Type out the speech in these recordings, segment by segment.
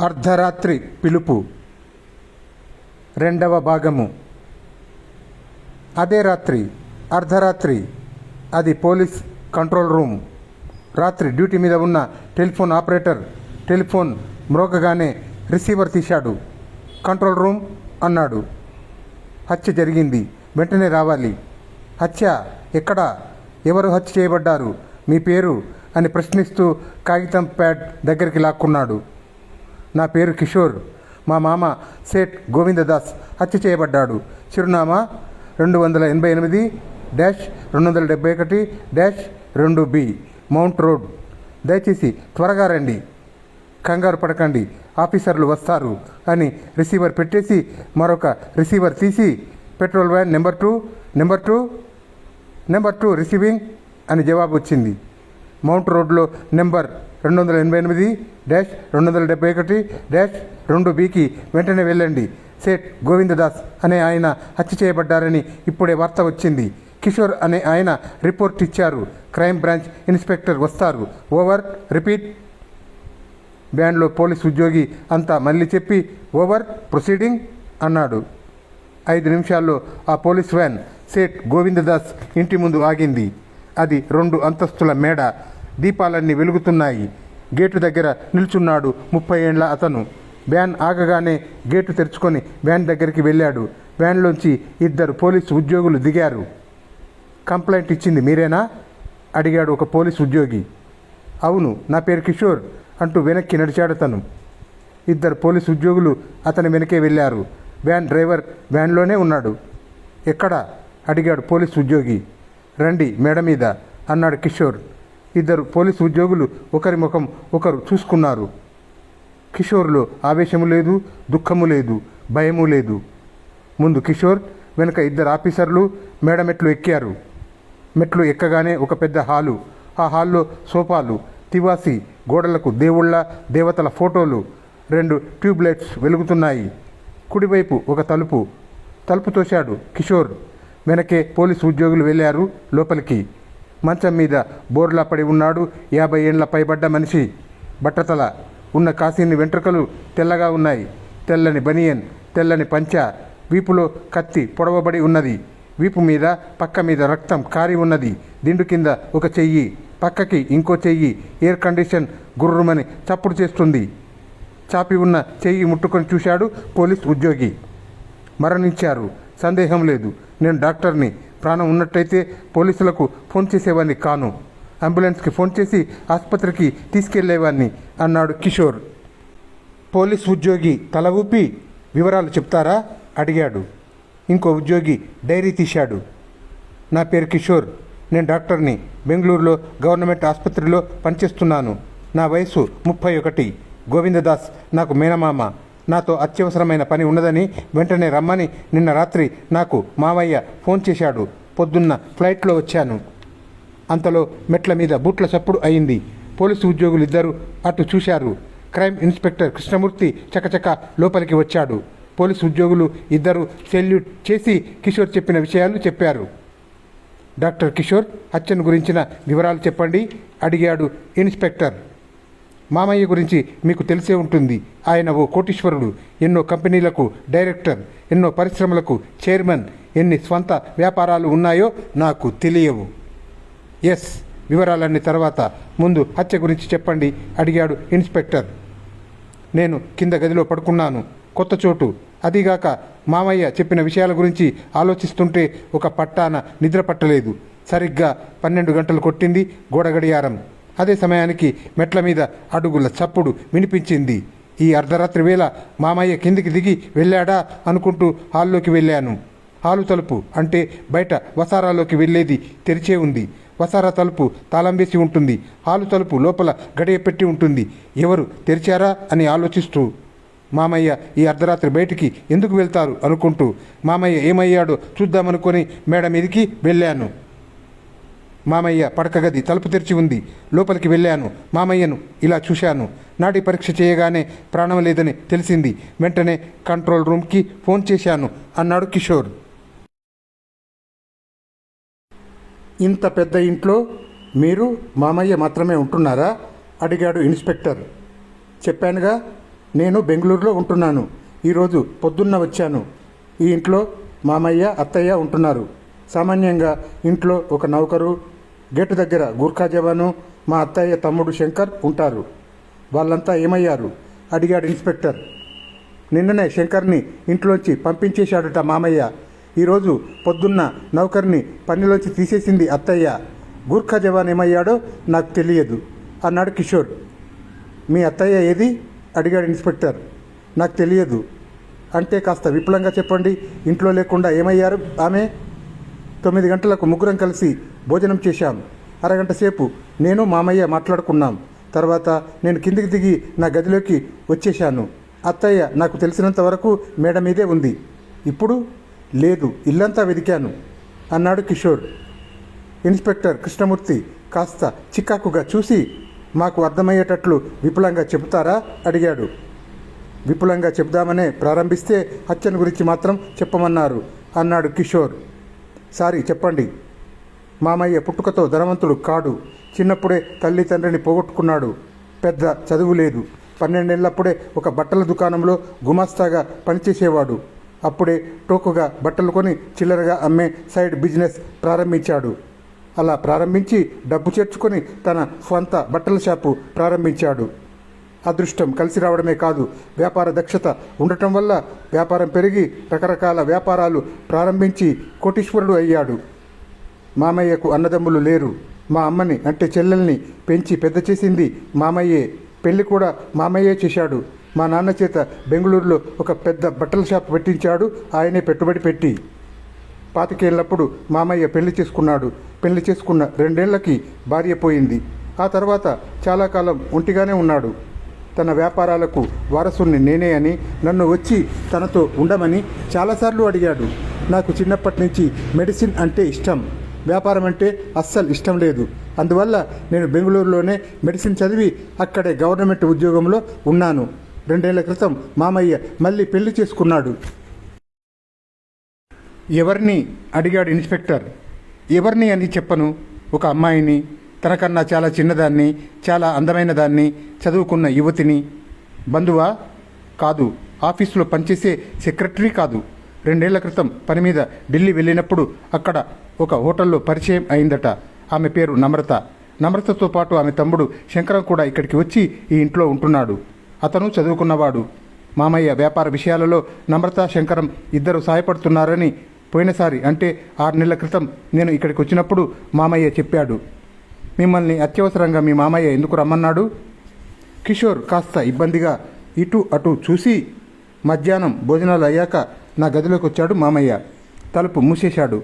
అర్ధరాత్రి పిలుపు రెండవ భాగము. అదే రాత్రి అర్ధరాత్రి అది పోలీస్ కంట్రోల్ రూమ్. రాత్రి డ్యూటీ మీద ఉన్న టెలిఫోన్ ఆపరేటర్ టెలిఫోన్ మ్రోగగానే రిసీవర్ తీశాడు. కంట్రోల్ రూమ్ అన్నాడు. హత్య జరిగింది, వెంటనే రావాలి. హత్య ఎక్కడ? ఎవరు హత్య చేయబడ్డారు? మీ పేరు అని ప్రశ్నిస్తూ కాగితం ప్యాడ్ దగ్గరికి లాక్కున్నాడు. నా పేరు కిషోర్. మా మామ సేట్ గోవిందదాస్ హత్య చేయబడ్డాడు. చిరునామా 288-271-2B మౌంట్ రోడ్. దయచేసి త్వరగా రండి, కంగారు పడకండి, ఆఫీసర్లు వస్తారు అని రిసీవర్ పెట్టేసి మరొక రిసీవర్ తీసి petrol van number two receiving అని జవాబు వచ్చింది. మౌంట్ రోడ్లో నెంబర్ 288-271-2Bకి వెంటనే వెళ్ళండి. సేట్ గోవిందదాస్ అనే ఆయన హత్య చేయబడ్డారని ఇప్పుడే వార్త వచ్చింది. కిషోర్ అనే ఆయన రిపోర్ట్ ఇచ్చారు. క్రైమ్ బ్రాంచ్ ఇన్స్పెక్టర్ వస్తారు. ఓవర్. రిపీట్. బ్యాన్లో పోలీస్ ఉద్యోగి అంతా మళ్ళీ చెప్పి ఓవర్, ప్రొసీడింగ్ అన్నాడు. 5 నిమిషాల్లో ఆ పోలీస్ వ్యాన్ సేట్ గోవిందదాస్ ఇంటి ముందు ఆగింది. అది 2 అంతస్తుల మేడ. దీపాలన్నీ వెలుగుతున్నాయి. గేటు దగ్గర నిల్చున్నాడు 30 ఏండ్ల అతను. వ్యాన్ ఆగగానే గేటు తెరుచుకొని వ్యాన్ దగ్గరికి వెళ్ళాడు. వ్యాన్లోంచి 2 పోలీసు ఉద్యోగులు దిగారు. కంప్లైంట్ ఇచ్చింది మీరేనా? అడిగాడు ఒక పోలీసు ఉద్యోగి. అవును, నా పేరు కిషోర్ అంటూ వెనక్కి నడిచాడతను. 2 పోలీసు ఉద్యోగులు అతని వెనకే వెళ్ళారు. వ్యాన్ డ్రైవర్ వ్యాన్లోనే ఉన్నాడు. ఎక్కడ? అడిగాడు పోలీసు ఉద్యోగి. రండి, మేడ మీద అన్నాడు కిషోర్. 2 పోలీసు ఉద్యోగులు ఒకరి ముఖం ఒకరు చూసుకున్నారు. కిషోర్లో ఆవేశము లేదు, దుఃఖము లేదు, భయము లేదు. ముందు కిషోర్, వెనుక 2 ఆఫీసర్లు మేడ మెట్లు ఎక్కారు. మెట్లు ఎక్కగానే ఒక పెద్ద హాలు. ఆ హాల్లో సోఫాలు, తివాసి, గోడలకు దేవుళ్ళ దేవతల ఫోటోలు, 2 ట్యూబ్లైట్స్ వెలుగుతున్నాయి. కుడివైపు ఒక తలుపు తోశాడు కిషోర్. వెనకే పోలీసు ఉద్యోగులు వెళ్ళారు లోపలికి. మంచం మీద బోర్లా పడి ఉన్నాడు 50 ఏండ్ల పైబడ్డ మనిషి. బట్టతల, ఉన్న కాసిన్ని వెంట్రుకలు తెల్లగా ఉన్నాయి. తెల్లని బనియన్, తెల్లని పంచ, వీపులో కత్తి పొడవబడి ఉన్నది. వీపు మీద పక్క మీద రక్తం కారి ఉన్నది. దిండు కింద ఒక చెయ్యి, పక్కకి ఇంకో చెయ్యి. ఎయిర్ కండిషన్ గుర్రుమని చప్పుడు చేస్తుంది. చాపి ఉన్న చెయ్యి ముట్టుకొని చూశాడు పోలీస్ ఉద్యోగి. మరణించారు, సందేహం లేదు. నేను డాక్టర్ని. ప్రాణం ఉన్నట్టయితే పోలీసులకు ఫోన్ చేసేవాడిని కాను. అంబులెన్స్కి ఫోన్ చేసి ఆసుపత్రికి తీసుకెళ్లేవాడిని అన్నాడు కిషోర్. పోలీస్ ఉద్యోగి తల ఊపి వివరాలు చెప్తారా అడిగాడు. ఇంకో ఉద్యోగి డైరీ తీశాడు. నా పేరు కిషోర్, నేను డాక్టర్ని. బెంగళూరులో గవర్నమెంట్ ఆసుపత్రిలో పనిచేస్తున్నాను. నా వయసు 31. గోవిందదాస్ నాకు మేనమామ. నాతో అత్యవసరమైన పని ఉన్నదని వెంటనే రమ్మని నిన్న రాత్రి నాకు మావయ్య ఫోన్ చేశాడు. పొద్దున్న ఫ్లైట్లో వచ్చాను. అంతలో మెట్ల మీద బూట్ల చప్పుడు అయింది. పోలీసు ఉద్యోగులు 2 అటు చూశారు. క్రైమ్ ఇన్స్పెక్టర్ కృష్ణమూర్తి చకచక లోపలికి వచ్చాడు. పోలీసు ఉద్యోగులు 2 సెల్యూట్ చేసి కిషోర్ చెప్పిన విషయాలు చెప్పారు. డాక్టర్ కిషోర్, హత్యను గురించిన వివరాలు చెప్పండి అడిగాడు ఇన్స్పెక్టర్. మామయ్య గురించి మీకు తెలిసే ఉంటుంది. ఆయన ఓ కోటీశ్వరుడు. ఎన్నో కంపెనీలకు డైరెక్టర్, ఎన్నో పరిశ్రమలకు చైర్మన్. ఎన్ని స్వంత వ్యాపారాలు ఉన్నాయో నాకు తెలియవు. ఎస్, వివరాలన్నీ తర్వాత. ముందు హత్య గురించి చెప్పండి అడిగాడు ఇన్స్పెక్టర్. నేను కింద గదిలో పడుకున్నాను. కొత్త చోటు. అదిగాక మామయ్య చెప్పిన విషయాల గురించి ఆలోచిస్తుంటే ఒక పట్టాన నిద్ర పట్టలేదు. సరిగ్గా 12 గంటలు కొట్టింది గోడ గడియారం. అదే సమయానికి మెట్ల మీద అడుగుల చప్పుడు వినిపించింది. ఈ అర్ధరాత్రి వేళ మామయ్య కిందికి దిగి వెళ్ళాడా అనుకుంటూ హాల్లోకి వెళ్ళాను. హాలు తలుపు అంటే బయట వసారాలోకి వెళ్ళేది తెరిచే ఉంది. వసారా తలుపు తాళం వేసి ఉంటుంది. హాలు తలుపు లోపల గడియ పెట్టి ఉంటుంది. ఎవరు తెరిచారా అని ఆలోచిస్తూ మామయ్య ఈ అర్ధరాత్రి బయటికి ఎందుకు వెళ్తారు అనుకుంటూ మామయ్య ఏమయ్యాడో చూద్దామనుకొని మేడ మీదికి వెళ్ళాను. మామయ్య పడక గది తలుపు తెరిచి ఉంది. లోపలికి వెళ్ళాను. మామయ్యను ఇలా చూశాను. నాడీ పరీక్ష చేయగానే ప్రాణం లేదని తెలిసింది. వెంటనే కంట్రోల్ రూమ్కి ఫోన్ చేశాను అన్నాడు కిషోర్. ఇంత పెద్ద ఇంట్లో మీరు మామయ్య మాత్రమే ఉంటున్నారా అడిగాడు ఇన్స్పెక్టర్. చెప్పానుగా, నేను బెంగళూరులో ఉంటున్నాను. ఈరోజు పొద్దున్న వచ్చాను. ఈ ఇంట్లో మామయ్య అత్తయ్య ఉంటున్నారు. సామాన్యంగా ఇంట్లో ఒక నౌకరు, గేటు దగ్గర గూర్ఖా జవాను, మా అత్తయ్య తమ్ముడు శంకర్ ఉంటారు. వాళ్ళంతా ఏమయ్యారు అడిగాడు ఇన్స్పెక్టర్. నిన్ననే శంకర్ని ఇంట్లోంచి పంపించేశాడట మామయ్య. ఈరోజు పొద్దున్న నౌకర్ని పనిలోంచి తీసేసింది అత్తయ్య. గూర్ఖా జవాన్ ఏమయ్యాడో నాకు తెలియదు అన్నాడు కిషోర్. మీ అత్తయ్య ఏది అడిగాడు ఇన్స్పెక్టర్. నాకు తెలియదు. అంటే కాస్త విపులంగా చెప్పండి. ఇంట్లో లేకుండా ఏమయ్యారు ఆమె? 9 గంటలకు ముగ్గురం కలిసి భోజనం చేశాం. అరగంట సేపు నేను మామయ్య మాట్లాడుకున్నాం. తర్వాత నేను కిందికి దిగి నా గదిలోకి వచ్చేశాను. అత్తయ్య నాకు తెలిసినంత వరకు మేడ మీదే ఉంది. ఇప్పుడు లేదు, ఇల్లంతా వెదికాను అన్నాడు కిషోర్. ఇన్స్పెక్టర్ కృష్ణమూర్తి కాస్త చికాకుగా చూసి, మాకు అర్థమయ్యేటట్లు విపులంగా చెబుతారా అడిగాడు. విపులంగా చెబుదామనే ప్రారంభిస్తే హత్యను గురించి మాత్రం చెప్పమన్నారు అన్నాడు కిషోర్. సారీ, చెప్పండి. మామయ్య పుట్టుకతో ధనవంతుడు కాడు. చిన్నప్పుడే తల్లి తండ్రిని పోగొట్టుకున్నాడు. పెద్ద చదువు లేదు. 12 ఏళ్ళప్పుడే ఒక బట్టల దుకాణంలో గుమాస్తాగా పనిచేసేవాడు. అప్పుడే టోకుగా బట్టలు కొని చిల్లరగా అమ్మే సైడ్ బిజినెస్ ప్రారంభించాడు. అలా ప్రారంభించి డబ్బు చేర్చుకొని తన స్వంత బట్టల షాపు ప్రారంభించాడు. అదృష్టం కలిసి రావడమే కాదు, వ్యాపార దక్షత ఉండటం వల్ల వ్యాపారం పెరిగి రకరకాల వ్యాపారాలు ప్రారంభించి కోటీశ్వరుడు అయ్యాడు. మామయ్యకు అన్నదమ్ములు లేరు. మా అమ్మని అంటే చెల్లెల్ని పెంచి పెద్ద చేసింది మామయ్యే. పెళ్లి కూడా మామయ్యే చేశాడు. మా నాన్న చేత బెంగళూరులో ఒక పెద్ద బట్టల షాప్ పెట్టించాడు. ఆయనే పెట్టుబడి పెట్టి. 25 ఏళ్ళప్పుడు మామయ్య పెళ్లి చేసుకున్నాడు. పెళ్లి చేసుకున్న 2 ఏళ్లకి భార్య పోయింది. ఆ తర్వాత చాలా కాలం ఒంటిగానే ఉన్నాడు. తన వ్యాపారాలకు వారసుని నేనే అని, నన్ను వచ్చి తనతో ఉండమని చాలాసార్లు అడిగాడు. నాకు చిన్నప్పటి నుంచి మెడిసిన్ అంటే ఇష్టం, వ్యాపారం అంటే అస్సలు ఇష్టం లేదు. అందువల్ల నేను బెంగళూరులోనే మెడిసిన్ చదివి అక్కడే గవర్నమెంట్ ఉద్యోగంలో ఉన్నాను. 2 ఏళ్ల క్రితం మామయ్య మళ్ళీ పెళ్లి చేసుకున్నాడు. ఎవరిని అడిగాడు ఇన్స్పెక్టర్. ఎవరిని అని చెప్పను. ఒక అమ్మాయిని, తనకన్నా చాలా చిన్నదాన్ని, చాలా అందమైన దాన్ని, చదువుకున్న యువతిని. బంధువా? కాదు. ఆఫీసులో పనిచేసే సెక్రటరీ కాదు. 2 ఏళ్ల క్రితం పని మీద ఢిల్లీ వెళ్ళినప్పుడు అక్కడ ఒక హోటల్లో పరిచయం అయిందట. ఆమె పేరు నమ్రత. నమ్రతతో పాటు ఆమె తమ్ముడు శంకరం కూడా ఇక్కడికి వచ్చి ఈ ఇంట్లో ఉంటున్నాడు. అతను చదువుకున్నవాడు. మామయ్య వ్యాపార విషయాలలో నమ్రత, శంకరం ఇద్దరు సహాయపడుతున్నారని పోయినసారి అంటే 6 నెలల క్రితం నేను ఇక్కడికి వచ్చినప్పుడు మామయ్య చెప్పాడు. మిమ్మల్ని అత్యవసరంగా మీ మామయ్య ఎందుకు రమ్మన్నాడు? కిషోర్ కాస్త ఇబ్బందిగా ఇటు అటు చూసి, మధ్యాహ్నం భోజనాలు అయ్యాక నా గదిలోకి వచ్చాడు మామయ్య. తలుపు మూసేశాడు.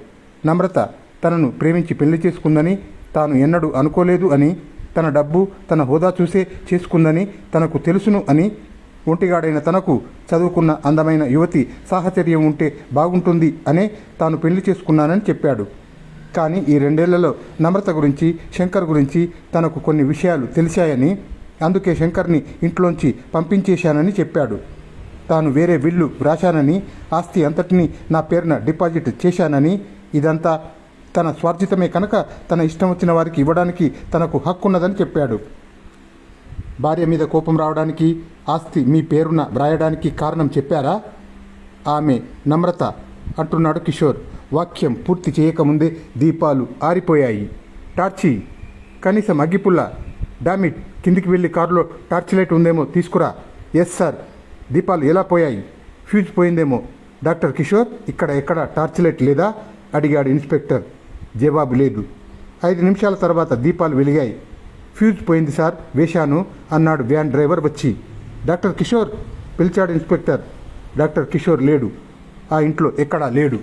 నమ్రత తనను ప్రేమించి పెళ్లి చేసుకుందని తాను ఎన్నడూ అనుకోలేదు అని, తన డబ్బు తన హోదా చూసే చేసుకుందని తనకు తెలుసును అని, ఒంటిగాడైన తనకు చదువుకున్న అందమైన యువతి సాహచర్యం ఉంటే బాగుంటుంది అనే తాను పెళ్లి చేసుకున్నానని చెప్పాడు. కానీ ఈ 2 ఏళ్లలో నమ్రత గురించి, శంకర్ గురించి తనకు కొన్ని విషయాలు తెలిసాయని, అందుకే శంకర్ని ఇంట్లోంచి పంపించేశానని చెప్పాడు. తాను వేరే విల్లు రాశానని, ఆస్తి అంతటినీ నా పేరున డిపాజిట్ చేశానని, ఇదంతా తన స్వార్జితమే కనుక తన ఇష్టం వచ్చిన వారికి ఇవ్వడానికి తనకు హక్కున్నదని చెప్పాడు. భార్య మీద కోపం రావడానికి, ఆస్తి మీ పేరున వ్రాయడానికి కారణం చెప్పారా? ఆమె నమ్రత అంటున్నాడు కిషోర్. వాక్యం పూర్తి చేయకముందే దీపాలు ఆరిపోయాయి. టార్చి, కనీసం అగ్గిపుల్ల. డామిట్, కిందికి వెళ్ళి కారులో టార్చ్ లైట్ ఉందేమో తీసుకురా. Yes sir. దీపాలు ఎలా పోయాయి? ఫ్యూజ్ పోయిందేమో. డాక్టర్ కిషోర్, ఇక్కడ ఎక్కడ టార్చ్ లైట్ లేదా అడిగాడు ఇన్స్పెక్టర్. జవాబు లేదు. 5 నిమిషాల తర్వాత దీపాలు వెలిగాయి. ఫ్యూజ్ పోయింది సార్, వేశాను అన్నాడు వ్యాన్ డ్రైవర్ వచ్చి. డాక్టర్ కిషోర్ పిలిచాడు ఇన్స్పెక్టర్. డాక్టర్ కిషోర్ లేడు. ఆ ఇంట్లో ఎక్కడా లేడు.